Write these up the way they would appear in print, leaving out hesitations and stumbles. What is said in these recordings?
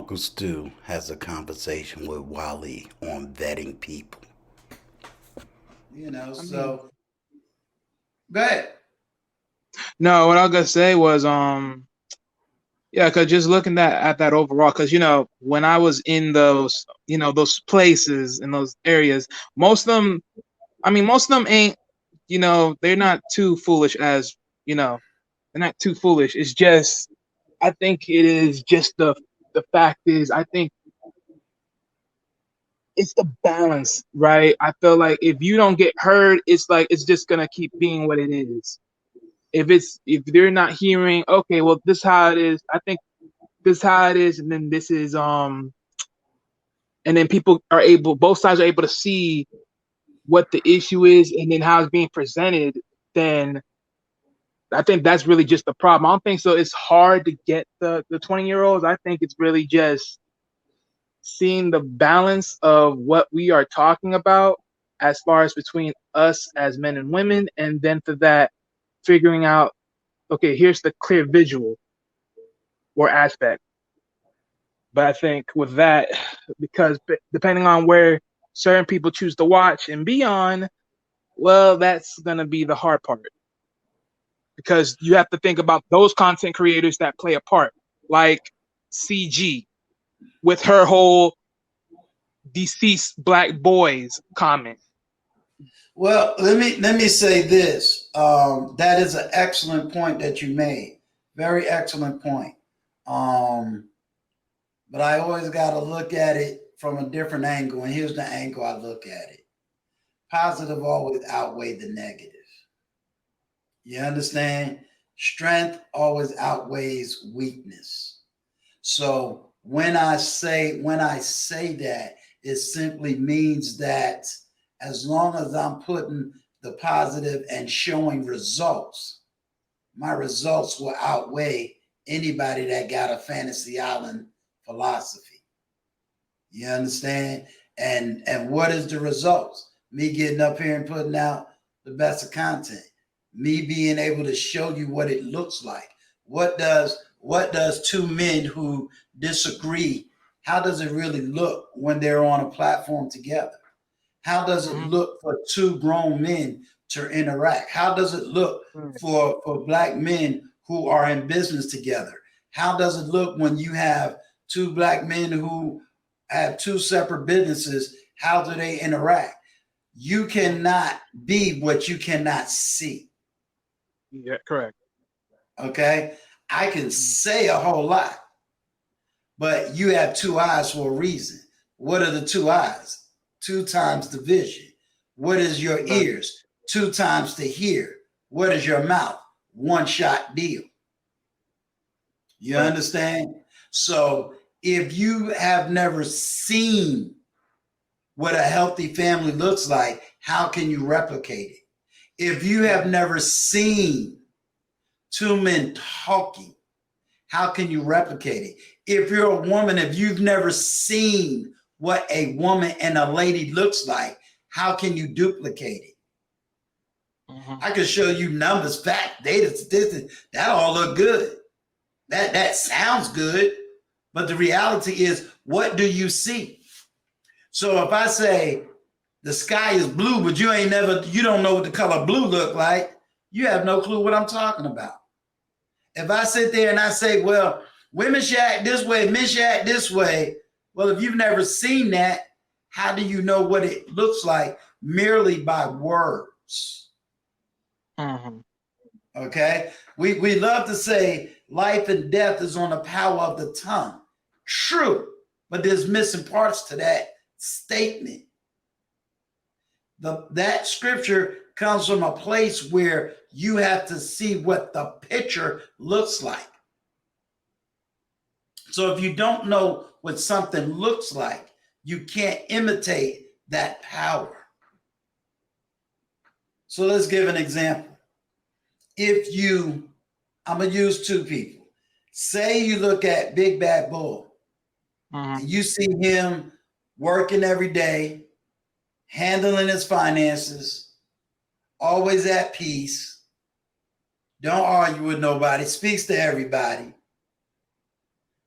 Uncle Stu has a conversation with Wally on vetting people. I mean, So go ahead. no, what I was gonna say was, yeah, because just looking at that overall, because when I was in those, those places in those areas, most of them, I mean, most of them ain't, they're not too foolish as, they're not too foolish. It's just, I think it is just the fact is, I think it's the balance, right? I feel like if you don't get heard, it's like it's just gonna keep being what it is. If they're not hearing, okay, well, this how it is. I think this how it is, and then this is and then people are able, both sides are able to see what the issue is, and then how it's being presented. Then I think that's really just the problem. I don't think so. It's hard to get the 20-year-olds. I think it's really just seeing the balance of what we are talking about as far as between us as men and women, and then for that, figuring out, okay, here's the clear visual or aspect. But I think with that, because depending on where certain people choose to watch and be on, well, that's going to be the hard part, because you have to think about those content creators that play a part, like CG with her whole deceased black boys comment. Well, let me say this. That is an excellent point that you made. Very excellent point. Um, but I always got to look at it from a different angle, and here's the angle I look at it. Positive always outweigh the negative. You understand? Strength always outweighs weakness. So when I say that, it simply means that as long as I'm putting the positive and showing results, my results will outweigh anybody that got a fantasy island philosophy. You understand? And what is the results? Me getting up here and putting out the best of content. Me being able to show you what it looks like. What does two men who disagree, how does it really look when they're on a platform together? How does it Mm-hmm. look for two grown men to interact? How does it look for black men who are in business together? How does it look when you have two black men who have two separate businesses? How do they interact? You cannot be what you cannot see. Yeah, correct. Okay. I can Mm-hmm. say a whole lot, but you have two eyes for a reason. What are the two eyes? Two times the vision. What is your Right. ears? Two times the hear. What is your mouth? One shot deal. You Right. understand? So if you have never seen what a healthy family looks like, how can you replicate it? If you have Mm-hmm. never seen two men talking, how can you replicate it? If you're a woman, if you've never seen what a woman and a lady looks like, how can you duplicate it? Mm-hmm. I can show you numbers, fact, data, statistics. That all look good. That sounds good, but the reality is, what do you see? So if I say the sky is blue, but you don't know what the color blue look like, you have no clue what I'm talking about. If I sit there and I say, well, women should act this way, men should act this way, well, if you've never seen that, how do you know what it looks like merely by words? Mm-hmm. Okay. We love to say life and death is on the power of the tongue. True, but there's missing parts to that statement. That scripture comes from a place where you have to see what the picture looks like. So if you don't know what something looks like, you can't imitate that power. So let's give an example. If you, I'm going to use two people. Say you look at Big Bad Bull Mm-hmm. and you see him working every day, handling his finances, always at peace, don't argue with nobody, speaks to everybody.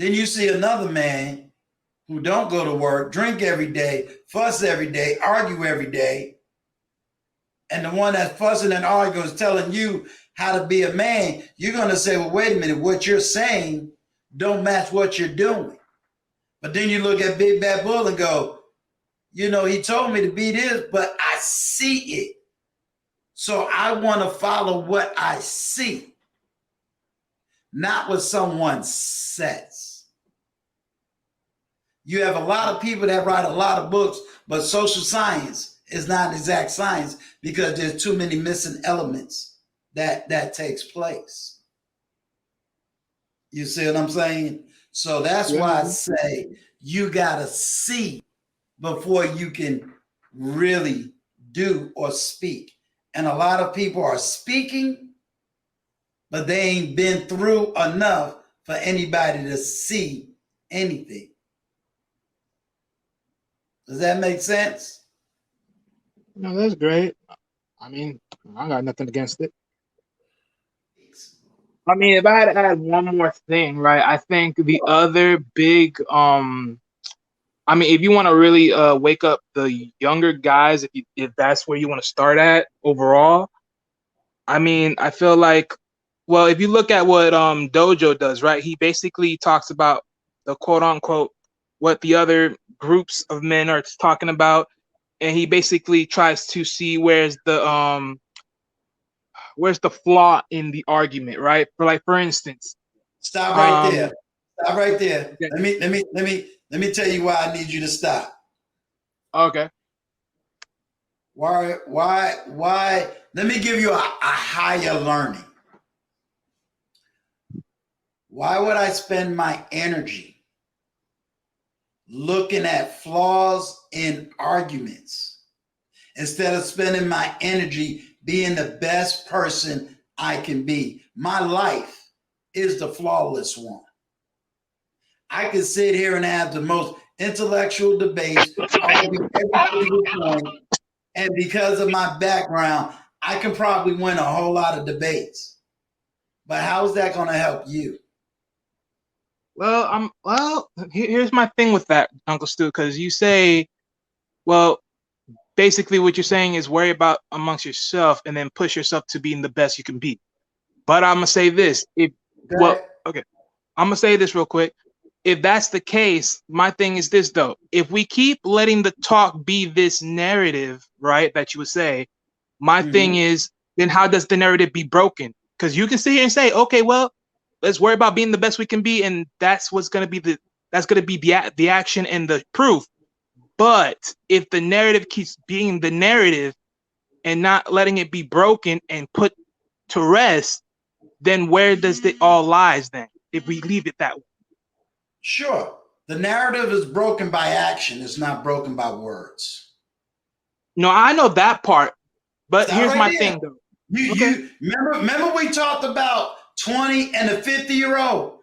Then you see another man who don't go to work, drink every day, fuss every day, argue every day. And the one that's fussing and arguing is telling you how to be a man. You're going to say, well, wait a minute, what you're saying don't match what you're doing. But then you look at Big Bad Bull and go, you know, he told me to be this, but I see it. So I want to follow what I see, not what someone says. You have a lot of people that write a lot of books, but social science is not an exact science because there's too many missing elements that takes place. You see what I'm saying? So that's why I say you got to see before you can really do or speak. And a lot of people are speaking, but they ain't been through enough for anybody to see anything. Does that make sense? No, that's great. I mean, I got nothing against it. I mean, if I had to add one more thing, right? I think the other big, I mean, if you want to really wake up the younger guys, if that's where you want to start at overall, I mean, I feel like, well, if you look at what Dojo does, right? He basically talks about the quote unquote what the other groups of men are talking about, and he basically tries to see where's the flaw in the argument, right? For instance, Stop right there. um, Stop right there. okay, Let me tell you why I need you to stop. okay, Why? Let me give you a higher learning. Why would I spend my energy looking at flaws in arguments instead of spending my energy being the best person I can be? My life is the flawless one. I could sit here and have the most intellectual debates, argue every single point, and because of my background, I can probably win a whole lot of debates. But how is that going to help you? here's my thing with that, Uncle Stu, because you say, well, basically what you're saying is worry about amongst yourself and then push yourself to being the best you can be. But I'm gonna say this, okay, I'm gonna say this real quick. If that's the case, my thing is this though. If we keep letting the talk be this narrative, right, that you would say, my thing is, then how does the narrative be broken? Because you can sit here and say, okay, well, let's worry about being the best we can be, and that's what's gonna be the action and the proof. But if the narrative keeps being the narrative and not letting it be broken and put to rest, then where does it all lies then? If we leave it that way. Sure. The narrative is broken by action. It's not broken by words. No, I know that part, but Stop here's right my there. thing though. You remember we talked about 20 and a 50-year-old?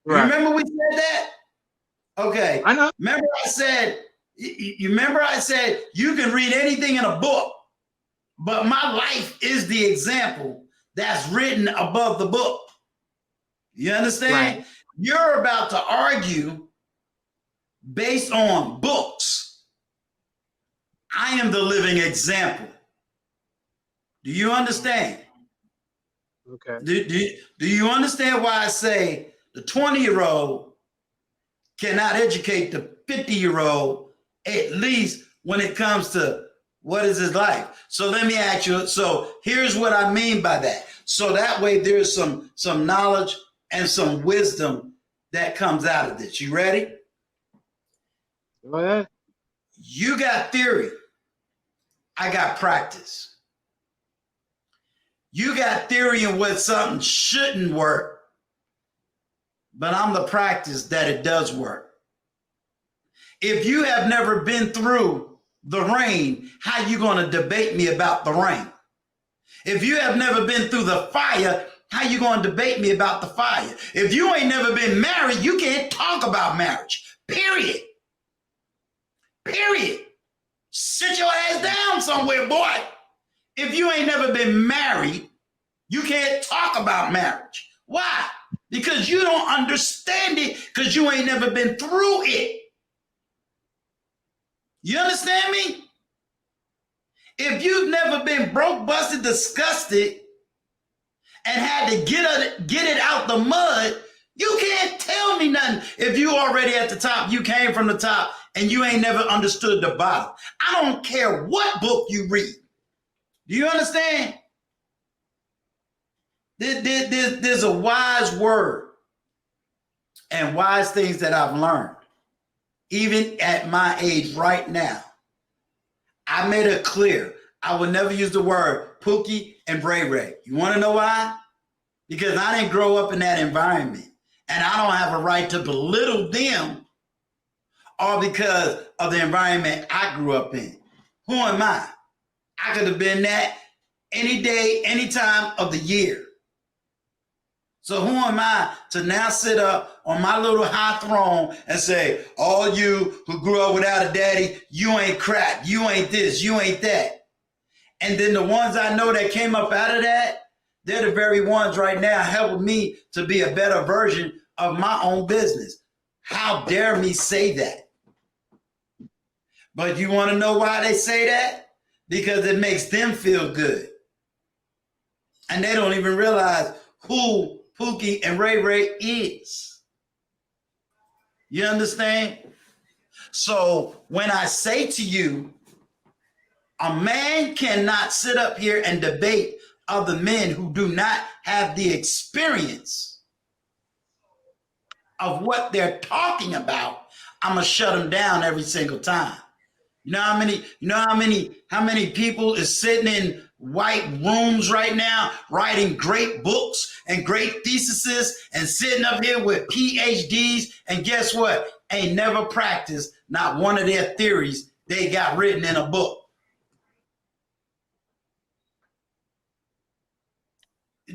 Right. Remember we said that? Okay. I know. Remember I said you can read anything in a book, but my life is the example that's written above the book. You understand? Right. You're about to argue based on books. I am the living example. Do you understand? Okay. Do you understand why I say the 20-year-old cannot educate the 50-year-old, at least when it comes to what is his life? So let me ask you, so here's what I mean by that. So that way there's some knowledge and some wisdom that comes out of this. You ready? Go ahead. You got theory. I got practice. You got theory in what something shouldn't work, but I'm the practice that it does work. If you have never been through the rain, how you going to debate me about the rain? If you have never been through the fire, how you going to debate me about the fire? If you ain't never been married, you can't talk about marriage. Period. Period. Sit your ass down somewhere, boy. If you ain't never been married, you can't talk about marriage. Why? because you don't understand it because you ain't never been through it. You understand me? If you've never been broke, busted, disgusted, and had to get it out the mud, you can't tell me nothing. If you already at the top, you came from the top, and you ain't never understood the bottom. I don't care what book you read. Do you understand? There's a wise word and wise things that I've learned, even at my age right now. I made it clear I would never use the word Pookie and Bray Ray. You want to know why? Because I didn't grow up in that environment, and I don't have a right to belittle them, or because of the environment I grew up in. Who am I? I could have been that any day, any time of the year. So who am I to now sit up on my little high throne and say, all you who grew up without a daddy, you ain't crap, you ain't this, you ain't that. And then the ones I know that came up out of that, they're the very ones right now helping me to be a better version of my own business. How dare me say that? But you want to know why they say that? Because it makes them feel good. And they don't even realize who Pookie and Ray Ray is. You understand? So when I say to you, a man cannot sit up here and debate other men who do not have the experience of what they're talking about, I'm gonna shut them down every single time. You know how many people is sitting in white rooms right now writing great books and great theses and sitting up here with PhDs, and guess what? Ain't never practiced not one of their theories they got written in a book.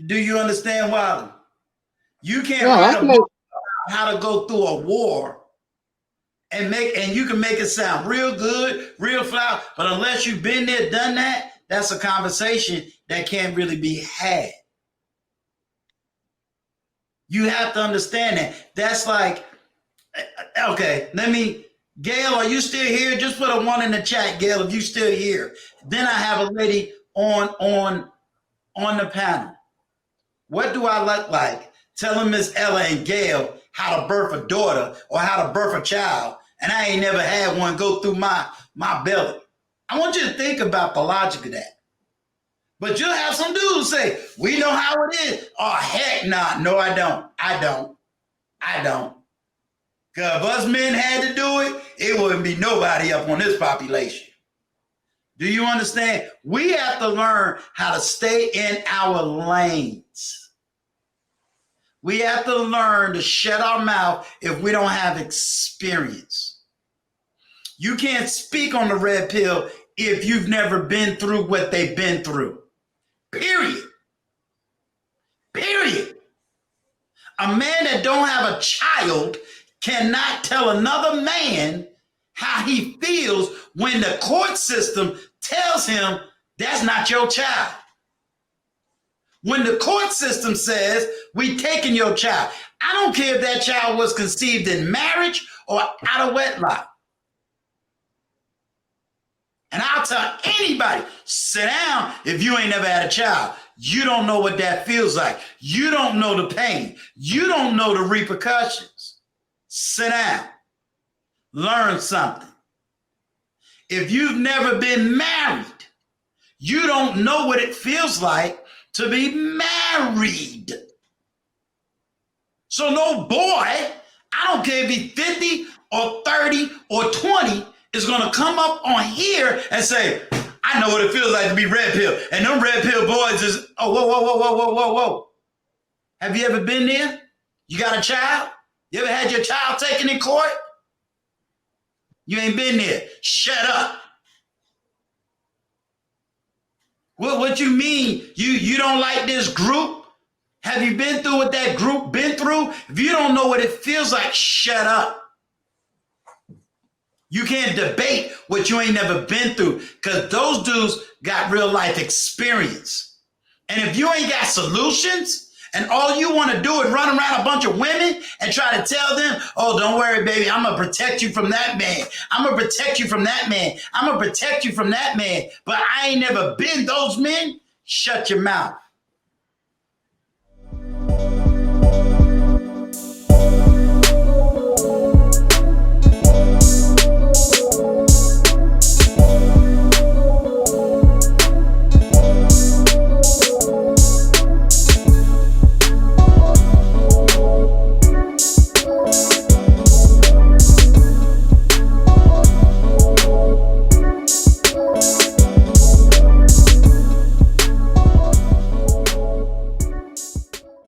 Do you understand why? You can't write a book about how to go through a war and you can make it sound real good, real flower, but unless you've been there, done that, that's a conversation that can't really be had. You have to understand that. That's like, okay, Gail, are you still here? Just put a 1 in the chat, Gail, if you still here. Then I have a lady on the panel. What do I look like? Telling Miss Ella and Gail how to birth a daughter or how to birth a child, and I ain't never had one go through my belly. I want you to think about the logic of that. But you'll have some dudes say, we know how it is. Oh, heck nah. No, I don't. Because if us men had to do it, it wouldn't be nobody up on this population. Do you understand? We have to learn how to stay in our lanes. We have to learn to shut our mouth if we don't have experience. You can't speak on the red pill if you've never been through what they've been through. Period. A man that don't have a child cannot tell another man how he feels when the court system tells him that's not your child. When the court system says, we taking your child, I don't care if that child was conceived in marriage or out of wedlock. And I'll tell anybody, sit down if you ain't never had a child. You don't know what that feels like. You don't know the pain. You don't know the repercussions. Sit down. Learn something. If you've never been married, you don't know what it feels like to be married. So no boy, I don't care if he's 50 or 30 or 20, is going to come up on here and say, I know what it feels like to be red pill. And them red pill boys is, oh, whoa. Have you ever been there? You got a child? You ever had your child taken in court? You ain't been there. Shut up. What you mean? You don't like this group? Have you been through what that group been through? If you don't know what it feels like, shut up. You can't debate what you ain't never been through, because those dudes got real life experience. And if you ain't got solutions And all you want to do is run around a bunch of women and try to tell them, oh, don't worry, baby, I'm going to protect you from that man. I'm going to protect you from that man. I'm going to protect you from that man. But I ain't never been those men. Shut your mouth.